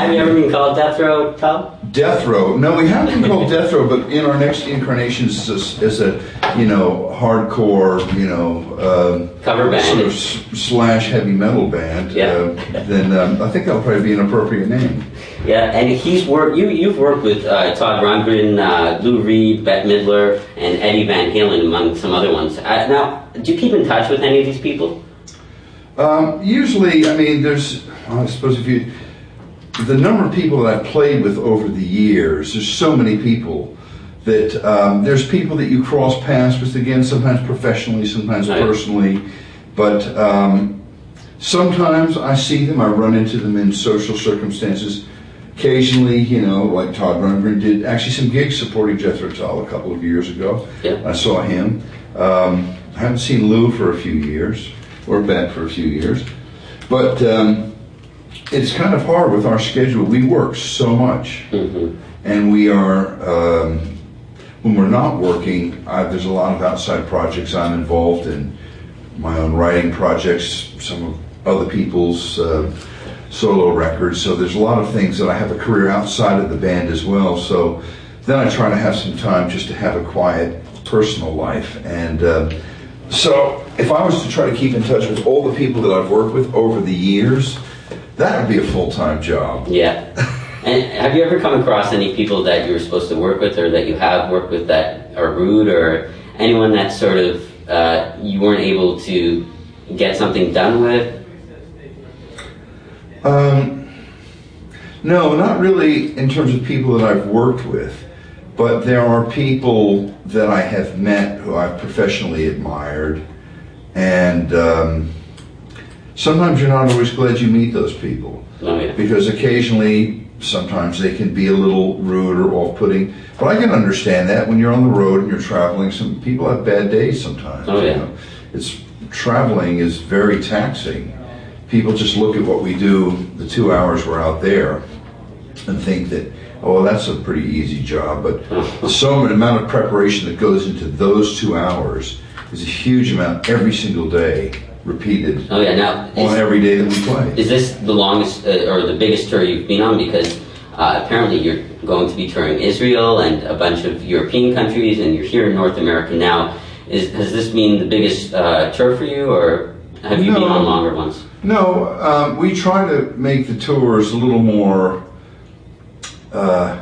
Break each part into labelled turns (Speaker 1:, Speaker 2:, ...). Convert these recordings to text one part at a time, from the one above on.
Speaker 1: Have you ever been called Jethro Tull?
Speaker 2: Death Row. No, we haven't been called Death Row, but in our next incarnation as a hardcore,
Speaker 1: cover band,
Speaker 2: sort of slash heavy metal band.
Speaker 1: Yeah.
Speaker 2: Then I think that'll probably be an appropriate name.
Speaker 1: Yeah, and you've worked with Todd Rundgren, Lou Reed, Bette Midler, and Eddie Van Halen, among some other ones. Now, do you keep in touch with any of these people?
Speaker 2: Usually, I mean, I suppose the number of people that I've played with over the years, there's so many people that there's people that you cross paths with, again, sometimes professionally, sometimes personally, but sometimes I see them, I run into them in social circumstances. Occasionally, like Todd Rundgren did actually some gigs supporting Jethro Tull a couple of years ago.
Speaker 1: Yeah.
Speaker 2: I saw him. I haven't seen Lou for a few years, or Bette for a few years, but it's kind of hard with our schedule. We work so much, and we are, when we're not working, there's a lot of outside projects I'm involved in, my own writing projects, some of other people's solo records, so there's a lot of things that I have a career outside of the band as well, so then I try to have some time just to have a quiet personal life, and so if I was to try to keep in touch with all the people that I've worked with over the years, that would be a full-time job.
Speaker 1: Yeah. And have you ever come across any people that you were supposed to work with, or that you have worked with, that are rude, or anyone that sort of you weren't able to get something done with?
Speaker 2: No, not really in terms of people that I've worked with, but there are people that I have met who I've professionally admired, and sometimes you're not always glad you meet those people.
Speaker 1: Oh, yeah.
Speaker 2: Because occasionally, sometimes they can be a little rude or off-putting, but I can understand that when you're on the road and you're traveling. Some people have bad days sometimes.
Speaker 1: Oh, yeah.
Speaker 2: Traveling is very taxing. People just look at what we do, the 2 hours we're out there, and think that, oh, that's a pretty easy job, but so much amount of preparation that goes into those 2 hours is a huge amount every single day, repeated.
Speaker 1: Oh yeah, now
Speaker 2: on every day that we play.
Speaker 1: Is this the longest or the biggest tour you've been on? Because apparently you're going to be touring Israel and a bunch of European countries, and you're here in North America now. Has this been the biggest tour for you, or have you been on longer ones?
Speaker 2: No, we try to make the tours a little more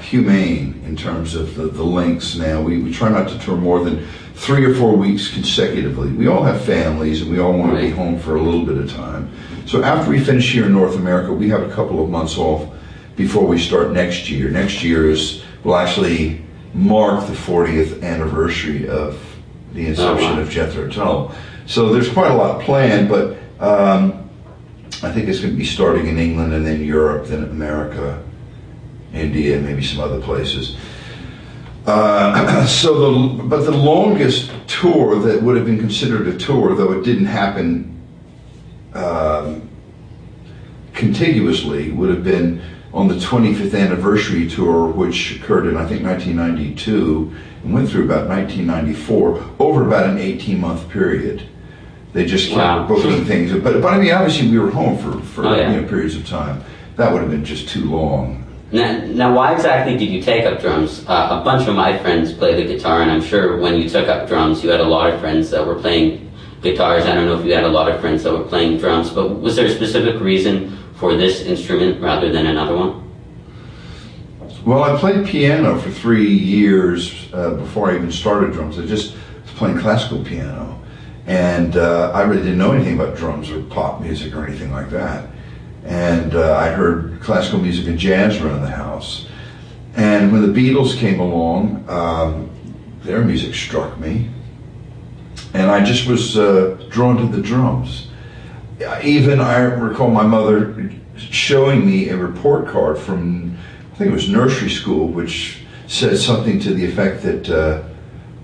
Speaker 2: humane in terms of the lengths now. We try not to tour more than 3 or 4 weeks consecutively. We all have families and we all want to be home for a little bit of time. So after we finish here in North America, we have a couple of months off before we start next year. Next year will actually mark the 40th anniversary of the inception of Jethro Tull. So there's quite a lot planned, but I think it's going to be starting in England and then Europe, then America, India, maybe some other places. But the longest tour that would have been considered a tour, though it didn't happen contiguously, would have been on the 25th anniversary tour, which occurred in, I think, 1992, and went through about 1994, over about an 18-month period. They just kept booking things. But I mean, obviously we were home for periods of time. That would have been just too long.
Speaker 1: Now, why exactly did you take up drums? A bunch of my friends play the guitar, and I'm sure when you took up drums, you had a lot of friends that were playing guitars. I don't know if you had a lot of friends that were playing drums, but was there a specific reason for this instrument rather than another one?
Speaker 2: Well, I played piano for 3 years before I even started drums. I just was playing classical piano, and I really didn't know anything about drums or pop music or anything like that. And I heard classical music and jazz around the house. And when the Beatles came along, their music struck me, and I just was drawn to the drums. Even I recall my mother showing me a report card from, I think it was nursery school, which said something to the effect that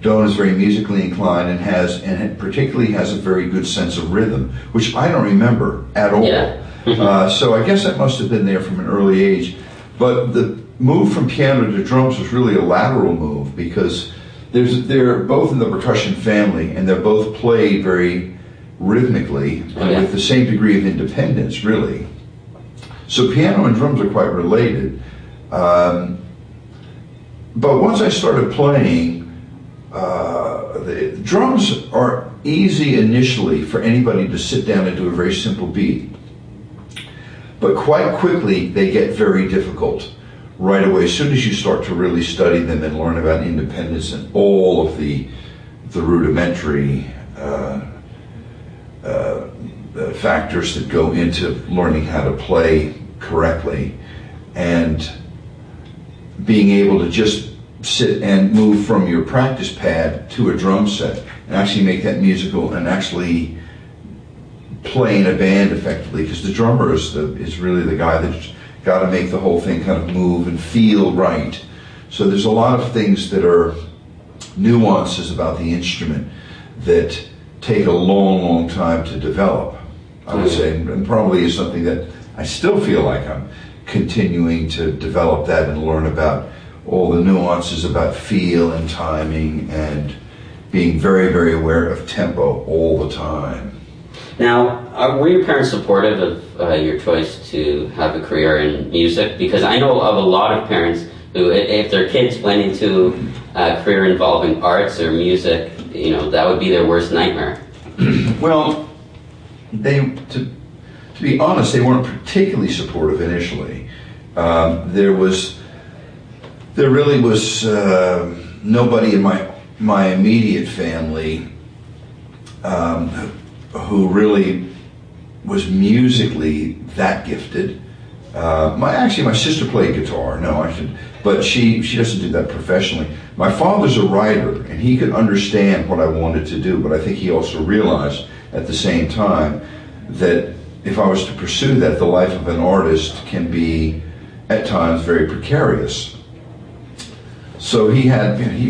Speaker 2: Doane is very musically inclined and particularly has a very good sense of rhythm, which I don't remember at all.
Speaker 1: Yeah.
Speaker 2: So I guess that must have been there from an early age. But the move from piano to drums was really a lateral move, because they're both in the percussion family, and they're both played very rhythmically and with the same degree of independence, really. So piano and drums are quite related. But once I started playing, the drums are easy initially for anybody to sit down and do a very simple beat. But quite quickly, they get very difficult right away. As soon as you start to really study them and learn about independence and all of the rudimentary factors that go into learning how to play correctly, and being able to just sit and move from your practice pad to a drum set and actually make that musical and actually play in a band effectively, because the drummer is really the guy that's got to make the whole thing kind of move and feel right. So there's a lot of things that are nuances about the instrument that take a long time to develop, I would say, and probably is something that I still feel like I'm continuing to develop that and learn about all the nuances about feel and timing and being very, very aware of tempo all the time.
Speaker 1: Now, were your parents supportive of your choice to have a career in music? Because I know of a lot of parents who, if their kids went into a career involving arts or music, you know, that would be their worst nightmare.
Speaker 2: Well, to be honest, they weren't particularly supportive initially. There really was nobody in my immediate family who really was musically that gifted. My sister played guitar. But she doesn't do that professionally. My father's a writer, and he could understand what I wanted to do, but I think he also realized at the same time that if I was to pursue that, the life of an artist can be at times very precarious. So he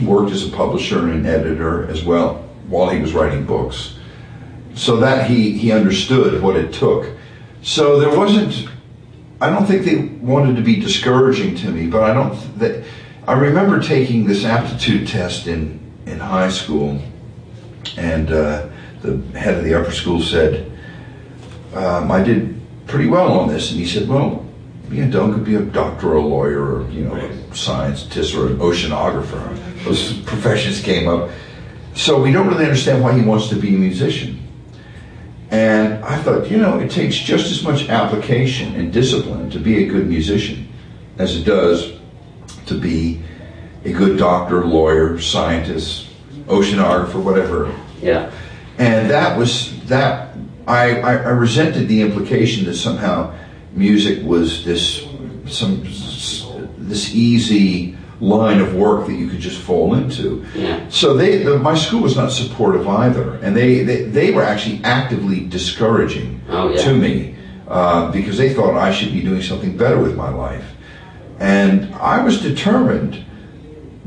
Speaker 2: worked as a publisher and an editor as well while he was writing books. So that he understood what it took. So there wasn't, I don't think they wanted to be discouraging to me, but I remember taking this aptitude test in high school, and the head of the upper school said, I did pretty well on this, and he said, well, Doane could be a doctor or a lawyer or, a scientist or an oceanographer. Those professions came up. So we don't really understand why he wants to be a musician. And I thought, it takes just as much application and discipline to be a good musician as it does to be a good doctor, lawyer, scientist, oceanographer, whatever.
Speaker 1: Yeah.
Speaker 2: And I resented the implication that somehow music was this easy line of work that you could just fall into.
Speaker 1: Yeah.
Speaker 2: So my school was not supportive either, and they were actually actively discouraging to me because they thought I should be doing something better with my life. And I was determined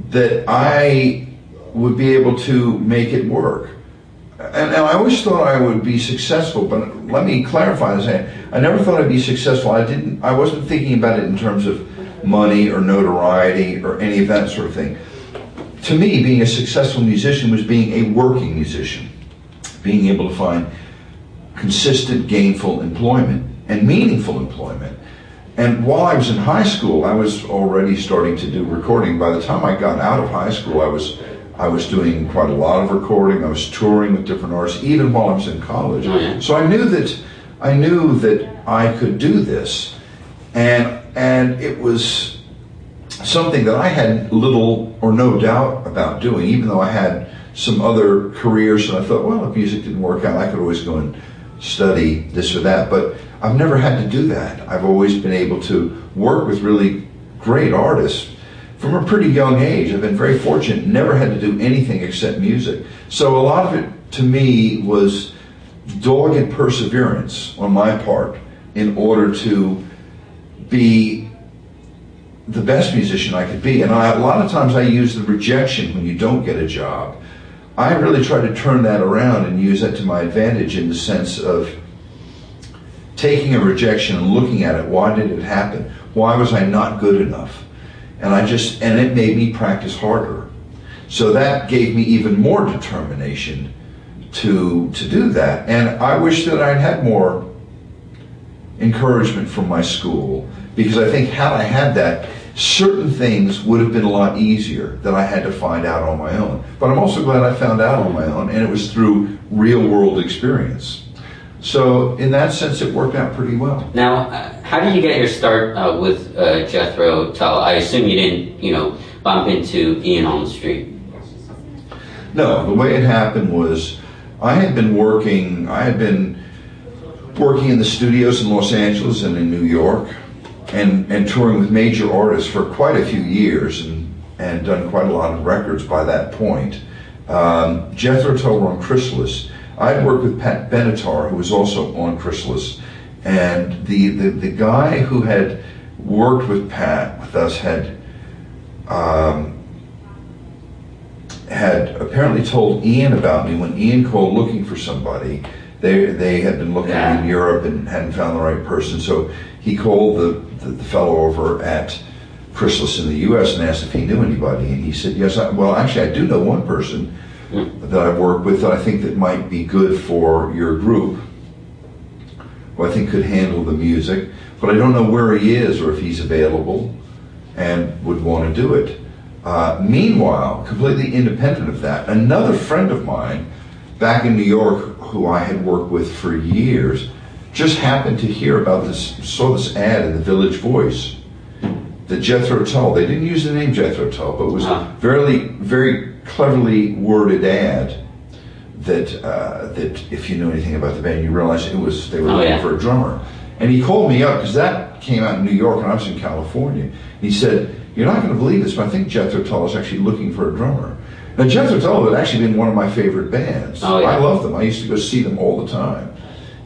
Speaker 2: that I would be able to make it work. And I always thought I would be successful, but let me clarify this. I never thought I'd be successful. I wasn't thinking about it in terms of money or notoriety or any of that sort of thing. To me, being a successful musician was being a working musician, being able to find consistent, gainful employment and meaningful employment. And while I was in high school, I was already starting to do recording. By the time I got out of high school, I was doing quite a lot of recording. I was touring with different artists, even while I was in college.
Speaker 1: Oh, yeah.
Speaker 2: So I knew that I could do this, and it was something that I had little or no doubt about doing, even though I had some other careers, and I thought, well, if music didn't work out, I could always go and study this or that. But I've never had to do that. I've always been able to work with really great artists from a pretty young age. I've been very fortunate, never had to do anything except music. So a lot of it, to me, was dogged perseverance on my part in order to be the best musician I could be. And a lot of times I use the rejection when you don't get a job. I really try to turn that around and use that to my advantage in the sense of taking a rejection and looking at it. Why did it happen? Why was I not good enough? And it made me practice harder. So that gave me even more determination to do that. And I wish that I'd had more encouragement from my school, because I think had I had that, certain things would have been a lot easier that I had to find out on my own. But I'm also glad I found out on my own, and it was through real world experience. So in that sense, it worked out pretty well.
Speaker 1: Now, how did you get your start with Jethro Tull? I assume you didn't, bump into Ian on the street.
Speaker 2: No, the way it happened was I had been working in the studios in Los Angeles and in New York, and touring with major artists for quite a few years, and done quite a lot of records by that point. Jethro Tull were on Chrysalis. I had worked with Pat Benatar, who was also on Chrysalis, and the guy who had worked with Pat with us had apparently told Ian about me when Ian called looking for somebody. They had been looking in Europe and hadn't found the right person, so he called the fellow over at Chrysalis in the U.S. and asked if he knew anybody, and he said, yes, well, actually I do know one person that I've worked with that I think that might be good for your group, who I think could handle the music, but I don't know where he is or if he's available and would want to do it. Meanwhile, completely independent of that, another friend of mine back in New York, who I had worked with for years, just happened to hear about this, saw this ad in the Village Voice, the Jethro Tull. They didn't use the name Jethro Tull, but it was a very cleverly worded ad that if you knew anything about the band, you realize they were looking for a drummer. And he called me up, because that came out in New York and I was in California. And he said, you're not going to believe this, but I think Jethro Tull is actually looking for a drummer. Now, Jethro Tull had actually been one of my favorite bands. I love them. I used to go see them all the time.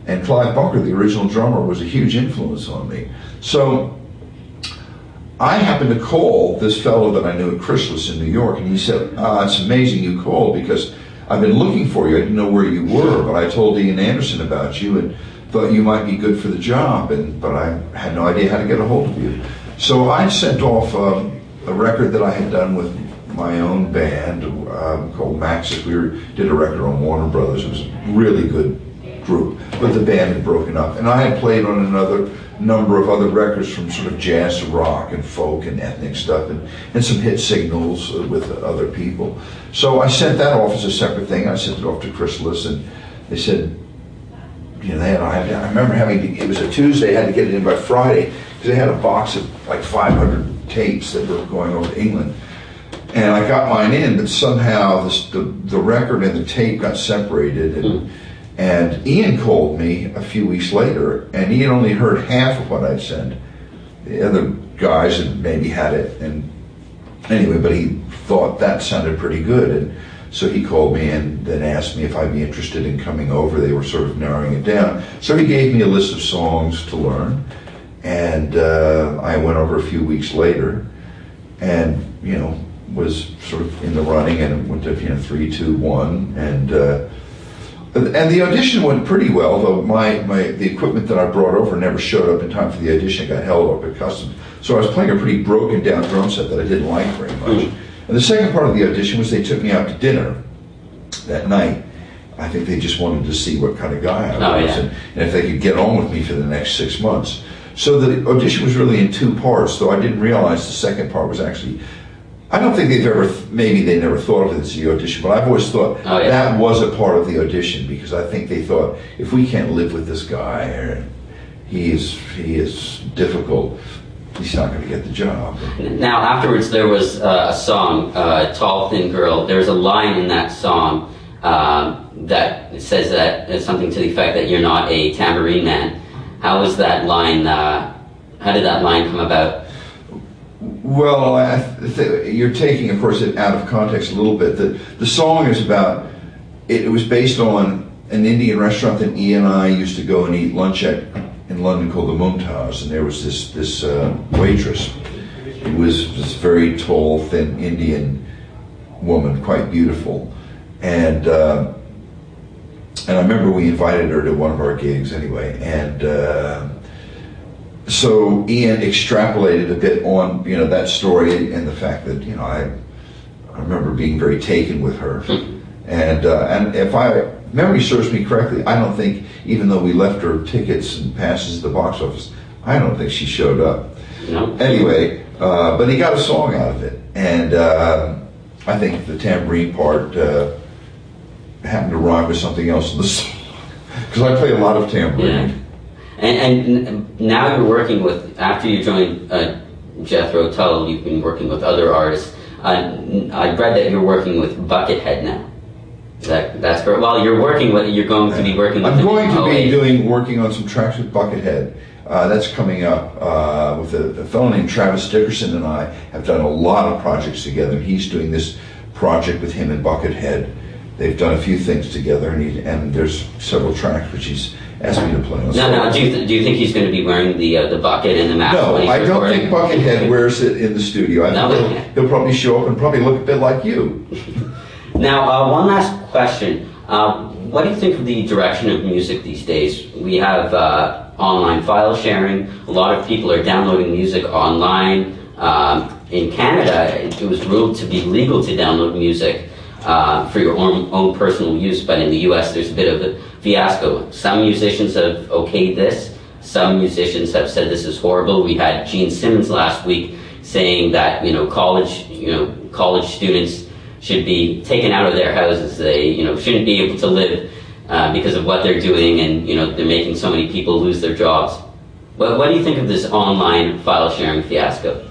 Speaker 2: And Clive Bunker, the original drummer, was a huge influence on me. So I happened to call this fellow that I knew at Chrysalis in New York, and he said, it's amazing you called, because I've been looking for you. I didn't know where you were, but I told Ian Anderson about you and thought you might be good for the job, but I had no idea how to get a hold of you. So I sent off a record that I had done with my own band called Maxis. We did a record on Warner Brothers. It was a really good group, but the band had broken up. And I had played on another number of other records, from sort of jazz to rock and folk and ethnic stuff, and some hit singles with other people. So I sent that off as a separate thing. I sent it off to Chrysalis, and they said, I remember it was a Tuesday, I had to get it in by Friday, because they had a box of like 500 tapes that were going over to England. And I got mine in, but somehow the record and the tape got separated, and Ian called me a few weeks later, and Ian only heard half of what I'd sent. The other guys had maybe had it, and anyway, but he thought that sounded pretty good, and so he called me and then asked me if I'd be interested in coming over. They were sort of narrowing it down. So he gave me a list of songs to learn, and I went over a few weeks later, and was sort of in the running, and went to 3, 2, 1, and the audition went pretty well, though the equipment that I brought over never showed up in time for the audition. It got held up at customs. So I was playing a pretty broken down drum set that I didn't like very much. And the second part of the audition was they took me out to dinner that night. I think they just wanted to see what kind of guy I was, and if they could get on with me for the next 6 months. So the audition was really in 2 parts, though I didn't realize the second part was actually, I don't think maybe they never thought of it as the audition, but I've always thought that was a part of the audition, because I think they thought, if we can't live with this guy, or he is difficult, he's not going to get the job.
Speaker 1: Now, afterwards, there was a song, Tall, Thin Girl. There's a line in that song that says that something to the effect that you're not a tambourine man. How was that line, how did that line come about?
Speaker 2: Well, you're taking, of course, it out of context a little bit. The song is about, it was based on an Indian restaurant that Ian and I used to go and eat lunch at in London called the Mumtaz, and there was this waitress who was this very tall, thin Indian woman, quite beautiful, and I remember we invited her to one of our gigs anyway, and so Ian extrapolated a bit on that story and the fact that I remember being very taken with her, and if I memory serves me correctly, I don't think, even though we left her tickets and passes at the box office, I don't think she showed up.
Speaker 1: No.
Speaker 2: Anyway, but he got a song out of it, and I think the tambourine part happened to rhyme with something else in the song, because I play a lot of tambourine.
Speaker 1: Yeah. And now you're working with, after you joined Jethro Tull, you've been working with other artists. I read that you're working with Buckethead now. That's correct. Well, you're going to be working with.
Speaker 2: I'm going to be working on some tracks with Buckethead. That's coming up with a fellow named Travis Dickerson, and I have done a lot of projects together. He's doing this project with him and Buckethead. They've done a few things together, and there's several tracks which he's asked me to play on.
Speaker 1: No. Do you think he's going to be wearing the bucket and the mask?
Speaker 2: No,
Speaker 1: when he's
Speaker 2: I don't
Speaker 1: recording?
Speaker 2: think Buckethead wears it in the studio. I think he'll probably show up and probably look a bit like you.
Speaker 1: Now, one last question. What do you think of the direction of music these days? We have online file sharing. A lot of people are downloading music online. In Canada, it was ruled to be legal to download music for your own personal use, but in the US, there's a bit of a fiasco. Some musicians have okayed this. Some musicians have said this is horrible. We had Gene Simmons last week saying that college students should be taken out of their houses. They shouldn't be able to live because of what they're doing, and they're making so many people lose their jobs. What do you think of this online file sharing fiasco?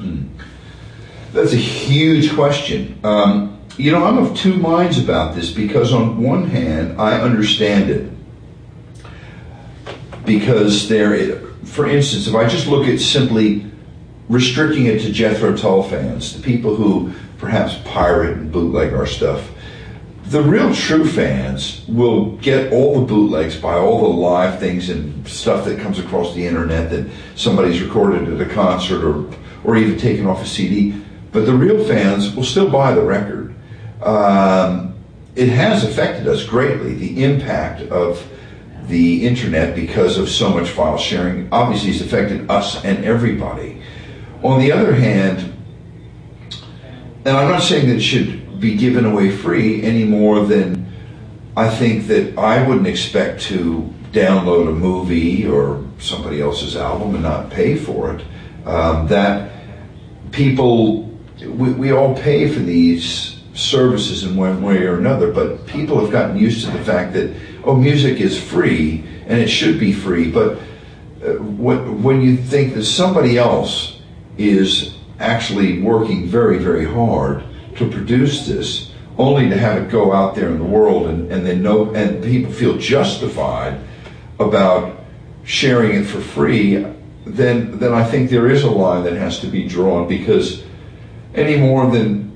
Speaker 2: That's a huge question. I'm of two minds about this, because on one hand, I understand it. Because for instance, if I just look at simply restricting it to Jethro Tull fans, the people who perhaps pirate and bootleg our stuff, the real true fans will get all the bootlegs, buy all the live things and stuff that comes across the internet that somebody's recorded at a concert or even taken off a CD. But the real fans will still buy the record. It has affected us greatly, the impact of the internet, because of so much file sharing. Obviously, it's affected us and everybody. On the other hand, and I'm not saying that it should be given away free any more than I think that I wouldn't expect to download a movie or somebody else's album and not pay for it. That people, we all pay for these services in one way or another, but people have gotten used to the fact that, music is free and it should be free. But when you think that somebody else is actually working very, very hard to produce this, only to have it go out there in the world and people feel justified about sharing it for free, then I think there is a line that has to be drawn, because any more than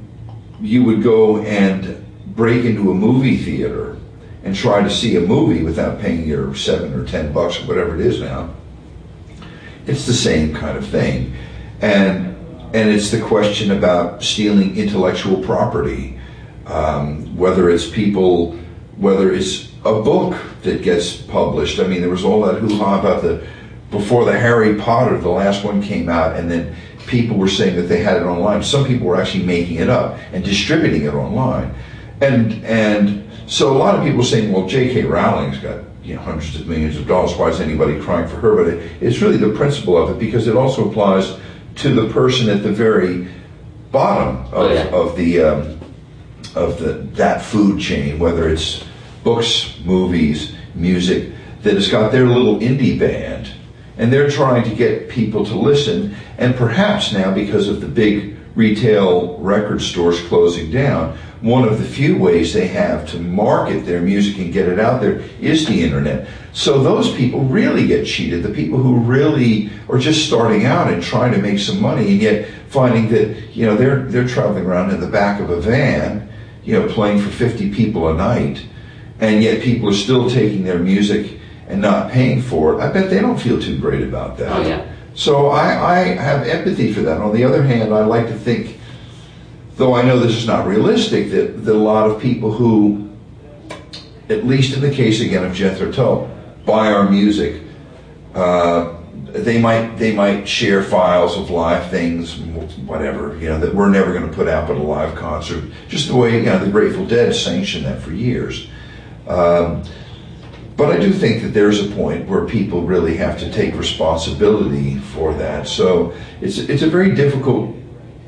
Speaker 2: you would go and break into a movie theater and try to see a movie without paying your $7 or $10 or whatever it is now, it's the same kind of thing. And it's the question about stealing intellectual property, whether it's a book that gets published. I mean, there was all that hoo-ha about before the Harry Potter, the last one came out, and then people were saying that they had it online. Some people were actually making it up and distributing it online. And so a lot of people are saying, well, J.K. Rowling's got hundreds of millions of dollars. Why is anybody crying for her? But it's really the principle of it, because it also applies to the person at the very bottom of that food chain, whether it's books, movies, music, that has got their little indie band, and they're trying to get people to listen. And perhaps now, because of the big retail record stores closing down, one of the few ways they have to market their music and get it out there is the internet. So those people really get cheated, the people who really are just starting out and trying to make some money, and yet finding that they're traveling around in the back of a van, playing for 50 people a night, and yet people are still taking their music and not paying for it. I bet they don't feel too great about that.
Speaker 1: Oh, yeah.
Speaker 2: So I have empathy for that. On the other hand, I like to think, though I know this is not realistic, that a lot of people who, at least in the case again of Jethro Tull, buy our music, they might share files of live things, whatever, that we're never going to put out but a live concert, just the way the Grateful Dead sanctioned that for years. But I do think that there's a point where people really have to take responsibility for that. So it's a very difficult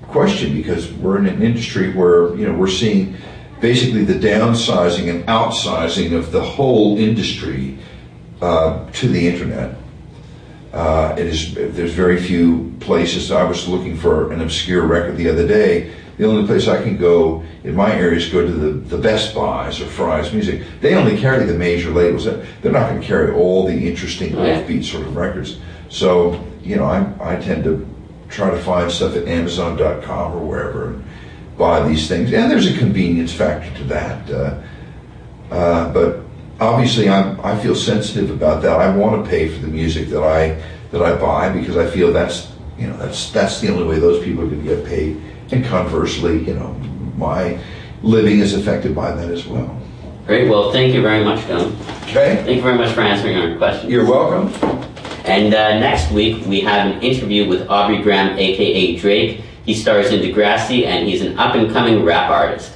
Speaker 2: question, because we're in an industry where, you know, we're seeing basically the downsizing and outsizing of the whole industry to the internet. There's very few places. I was looking for an obscure record the other day. The only place I can go in my area is go to the Best Buys or Fry's Music. They only carry the major labels. They're not going to carry all the interesting offbeat sort of records. So, you know, I tend to try to find stuff at Amazon.com or wherever and buy these things. And there's a convenience factor to that. But obviously, I feel sensitive about that. I want to pay for the music that I buy, because I feel that's the only way those people are going to get paid. And conversely, you know, my living is affected by that as well.
Speaker 1: Great. Well, thank you very much, Doane.
Speaker 2: Okay.
Speaker 1: Thank you very much for answering our questions.
Speaker 2: You're welcome.
Speaker 1: And next week, we have an interview with Aubrey Graham, a.k.a. Drake. He stars in Degrassi, and he's an up-and-coming rap artist.